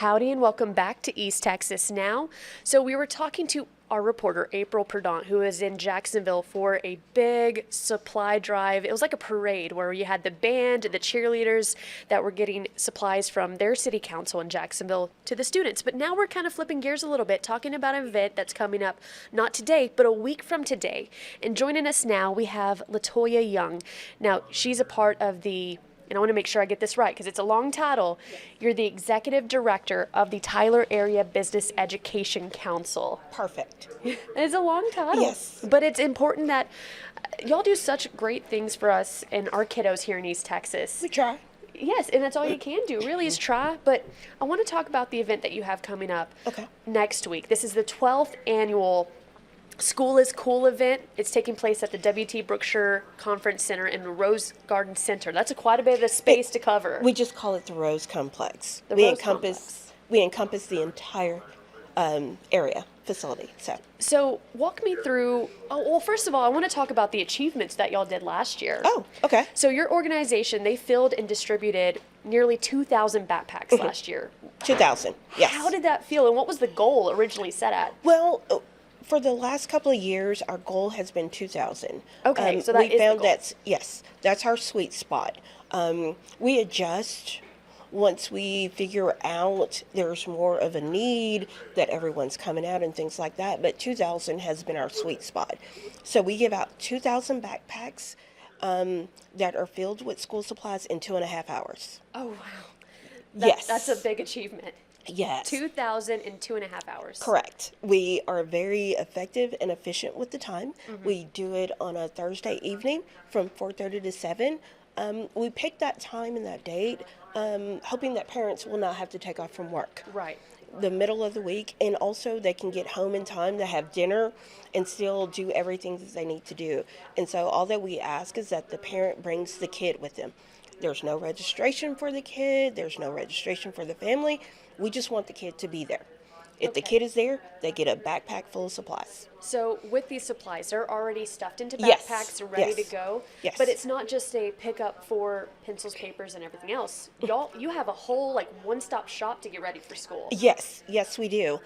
Howdy and welcome back to East Texas Now. So we were talking to our reporter, April Perdant, who is in Jacksonville for a big supply drive. It was like a parade where you had the band, the cheerleaders that were getting supplies from their city council in Jacksonville to the students. But now we're kind of flipping gears a little bit, talking about an event that's coming up not today, but a week from today. And joining us now, we have Latoya Young. Now, she's a part of and I want to make sure I get this right because it's a long title. You're the executive director of the Tyler Area Business Education Council. Perfect. It's a long title. Yes. But it's important that y'all do such great things for us and our kiddos here in East Texas. We try. Yes, and that's all you can do, really, is try. But I want to talk about the event that you have coming up next week. This is the 12th annual School is Cool event. It's taking place at the W.T. Brookshire Conference Center in the Rose Garden Center. That's quite a bit of space to cover. We just call it the Rose Complex. We encompass the entire area facility. So walk me through. Well, first of all, I want to talk about the achievements that y'all did last year. Oh, okay. So your organization, they filled and distributed nearly 2,000 backpacks last year. 2,000. Yes. How did that feel, and what was the goal originally set at? Well, for the last couple of years, our goal has been 2,000. Okay, so that we is found the goal. That's our sweet spot. We adjust once we figure out there's more of a need that everyone's coming out and things like that. But 2,000 has been our sweet spot. So we give out 2,000 backpacks that are filled with school supplies in 2.5 hours. Oh wow! Yes, that's a big achievement. Yes. 2,000 in 2.5 hours. Correct. We are very effective and efficient with the time. Mm-hmm. We do it on a Thursday evening from 4:30 to 7. We pick that time and that date, hoping that parents will not have to take off from work. Right. The middle of the week, and also they can get home in time to have dinner and still do everything that they need to do. And so all that we ask is that the parent brings the kid with them. There's no registration for the kid. There's no registration for the family. We just want the kid to be there. If the kid is there, they get a backpack full of supplies. So with these supplies, they're already stuffed into Yes. backpacks, ready Yes. to go. Yes. But it's not just a pickup for pencils, papers, and everything else. You have a whole one-stop shop to get ready for school. Yes, we do.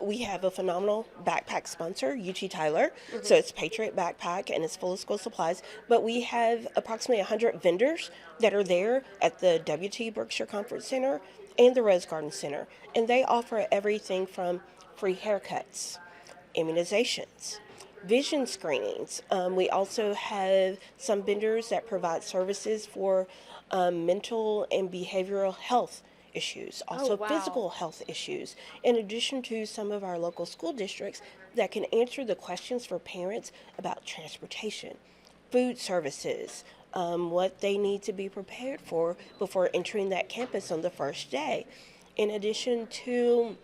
We have a phenomenal backpack sponsor, UT Tyler. Mm-hmm. So it's Patriot Backpack, and it's full of school supplies. But we have approximately 100 vendors that are there at the W.T. Brookshire Conference Center and the Rose Garden Center. And they offer everything from free haircuts, immunizations, vision screenings. We also have some vendors that provide services for mental and behavioral health issues, also physical health issues, in addition to some of our local school districts that can answer the questions for parents about transportation, food services, what they need to be prepared for before entering that campus on the first day, in addition to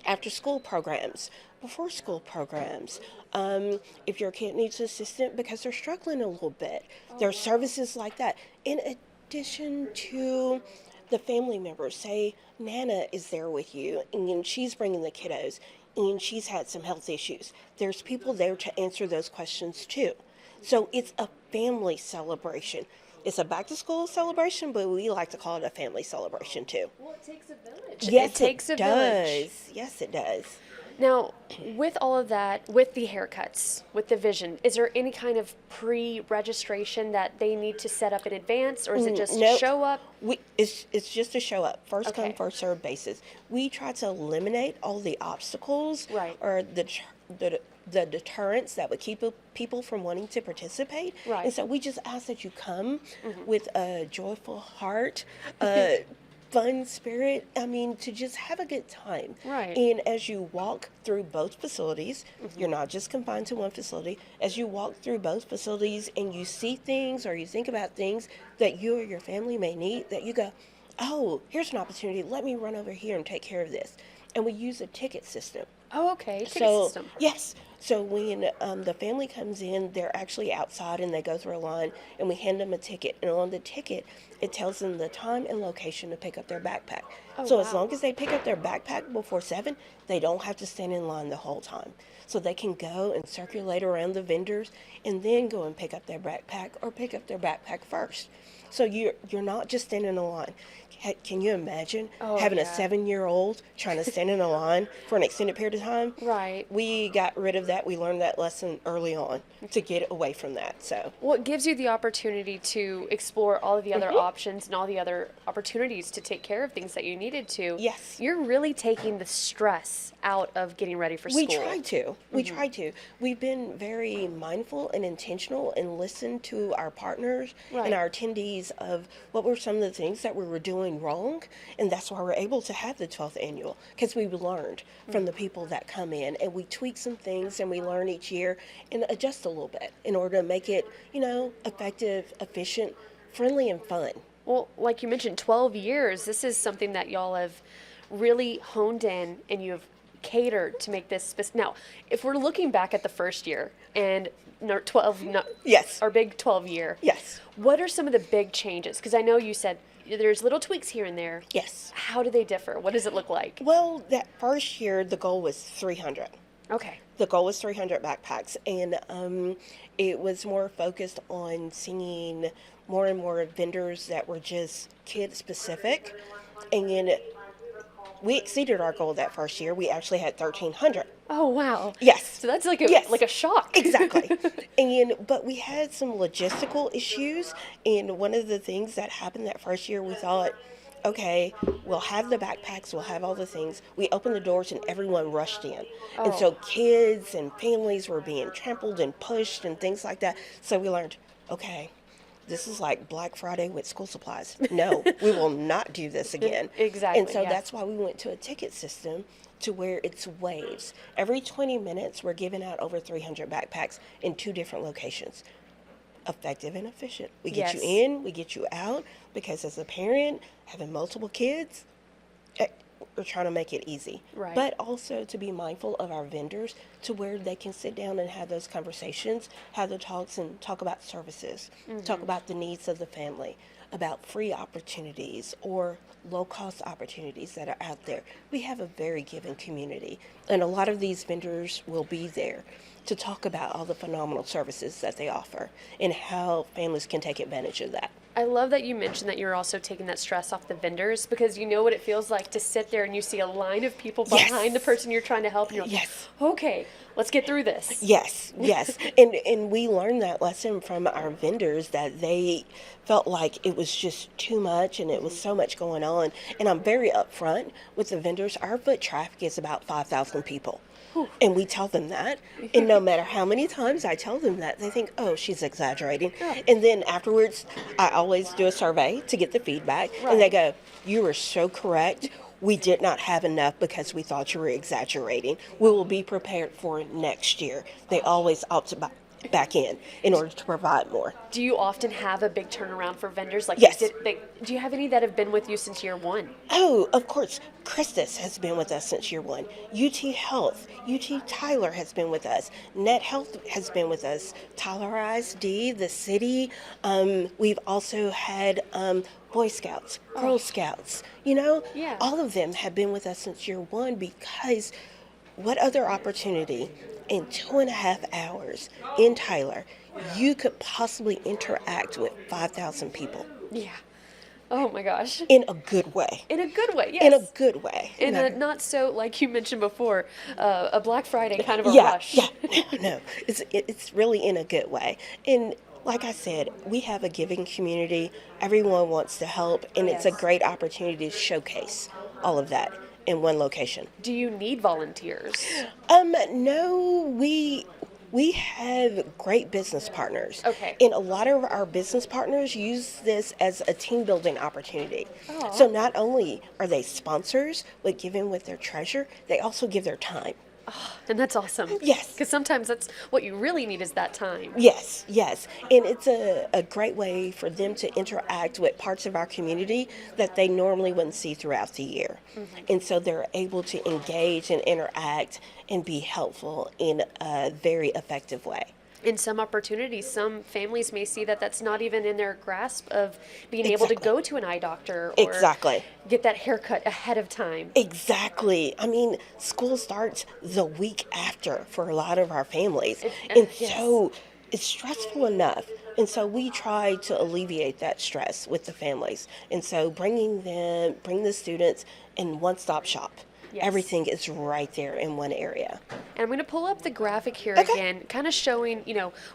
after-school programs, before-school programs. If your kid needs assistance because they're struggling a little bit, there are services like that. In addition to the family members, say Nana is there with you and she's bringing the kiddos and she's had some health issues. There's people there to answer those questions too. So it's a family celebration. It's a back-to-school celebration, but we like to call it a family celebration too. Well, it takes a village. Yes, it takes a village. Yes, it does. Now, with all of that, with the haircuts, with the vision, is there any kind of pre-registration that they need to set up in advance, or is it just Nope. show up? It's just a show up, first Okay. come, first served basis. We try to eliminate all the obstacles Right. or the deterrents that would keep people from wanting to participate. Right. And so we just ask that you come with a joyful heart, fun spirit, to just have a good time. Right. And as you walk through both facilities, you're not just confined to one facility. As you walk through both facilities and you see things or you think about things that you or your family may need, that you go, oh, here's an opportunity. Let me run over here and take care of this. And we use a ticket system. Oh, okay. Ticket system. Yes. So when the family comes in, they're actually outside and they go through a line and we hand them a ticket. And on the ticket, it tells them the time and location to pick up their backpack. So as long as they pick up their backpack before 7, they don't have to stand in line the whole time. So they can go and circulate around the vendors and then go and pick up their backpack or pick up their backpack first. So you're not just standing in a line. Can you imagine Oh, having a yeah. 7-year-old trying to stand in a line for an extended period of time? Right. We got rid of that. We learned that lesson early on to get away from that. So, Well, it gives you the opportunity to explore all of the other options and all the other opportunities to take care of things that you needed to. yes. You're really taking the stress out of getting ready for We school. try to. We try to. We've been very mindful and intentional and listened to our partners Right. and our attendees of what were some of the things that we were doing wrong. And that's why we're able to have the 12th annual, because we've learned from the people that come in, and we tweak some things and we learn each year and adjust a little bit in order to make it, effective, efficient, friendly, and fun. Well, like you mentioned, 12 years. This is something that y'all have really honed in and you've catered to make this. Now, if we're looking back at the first year and 12, Yes. our big 12 year, Yes. what are some of the big changes? Because I know you said there's little tweaks here and there. Yes. How do they differ? What does it look like? Well, that first year, the goal was 300. Okay. The goal was 300 backpacks, and it was more focused on seeing more and more vendors that were just kid specific. And we exceeded our goal that first year. We actually had 1,300. Oh, wow. Yes. So that's like a Yes. like a shock. Exactly. But we had some logistical issues, and one of the things that happened that first year, we thought, okay, we'll have the backpacks, we'll have all the things. We opened the doors and everyone rushed in. And so kids and families were being trampled and pushed and things like that. So we learned, okay, this is like Black Friday with school supplies. No, we will not do this again. Exactly, And so yeah. that's why we went to a ticket system to where it's waves. Every 20 minutes, we're giving out over 300 backpacks in 2 different locations. Effective and efficient. We get you Yes. in, we get you out, because as a parent, having multiple kids, we're trying to make it easy. Right. But also to be mindful of our vendors to where they can sit down and have those conversations, have the talks and talk about services, talk about the needs of the family, about free opportunities or low-cost opportunities that are out there. We have a very giving community, and a lot of these vendors will be there to talk about all the phenomenal services that they offer and how families can take advantage of that. I love that you mentioned that you're also taking that stress off the vendors, because you know what it feels like to sit there and you see a line of people Yes. behind the person you're trying to help. And you're like, Yes. okay, let's get through this. Yes, yes. And we learned that lesson from our vendors, that they felt like it was just too much and it was so much going on. And I'm very upfront with the vendors. Our foot traffic is about 5,000 people. And we tell them that. And no matter how many times I tell them that, they think, oh, she's exaggerating. And then afterwards, I always do a survey to get the feedback. And they go, you are so correct. We did not have enough because we thought you were exaggerating. We will be prepared for next year. They always opt back in order to provide more. Do you often have a big turnaround for vendors? Like, Yes. do you have any that have been with you since year one? Oh, of course. Christus has been with us since year one. UT Health, UT Tyler has been with us. Net Health has been with us. Tyler ISD, the city. We've also had Boy Scouts, Girl Scouts. Yeah. All of them have been with us since year one, because what other opportunity in 2.5 hours in Tyler you could possibly interact with 5,000 people Yeah. Oh my gosh. in a good way. In a good way, yes. In a good way. In No. a not so, like you mentioned before, a Black Friday kind of a yeah, rush. Yeah, no. It's really in a good way. And like I said, we have a giving community. Everyone wants to help, and it's a Yes. great opportunity to showcase all of that in one location. Do you need volunteers? No, we have great business partners. Okay. And a lot of our business partners use this as a team building opportunity. Aw. So not only are they sponsors with giving with their treasure, they also give their time. And that's awesome. Yes. Because sometimes that's what you really need is that time. Yes, yes. And it's a great way for them to interact with parts of our community that they normally wouldn't see throughout the year. And so they're able to engage and interact and be helpful in a very effective way. In some opportunities, some families may see that that's not even in their grasp of being able to Exactly. go to an eye doctor or Exactly. get that haircut ahead of time. Exactly. I mean, school starts the week after for a lot of our families. It- And yes. so it's stressful enough. And so we try to alleviate that stress with the families. And so bring the students in one-stop shop. Yes. Everything is right there in one area. And I'm going to pull up the graphic here Okay. again, kind of showing,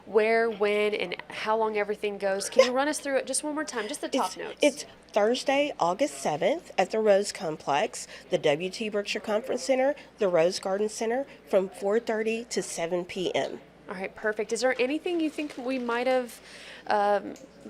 where, when, and how long everything goes. Can you run us through it just one more time, just the top notes? It's Thursday, August 7th at the Rose Complex, the WT Berkshire Conference Center, the Rose Garden Center from 4:30 to 7 p.m. All right, perfect. Is there anything you think we might have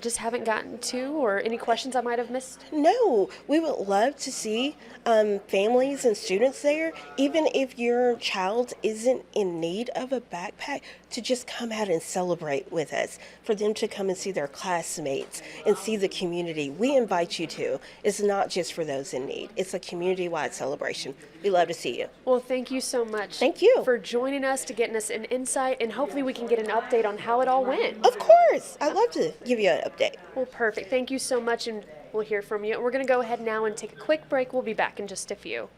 just haven't gotten to, or any questions I might have missed? No, we would love to see families and students there, even if your child isn't in need of a backpack, to just come out and celebrate with us, for them to come and see their classmates and see the community. We invite you to. It's not just for those in need, it's a community wide celebration. We love to see you. Well, thank you so much. Thank you. For joining us, to getting us an insight, and hopefully we can get an update on how it all went. Of course, I'd love to give you an update. Well, perfect. Thank you so much, and we'll hear from you. We're going to go ahead now and take a quick break. We'll be back in just a few.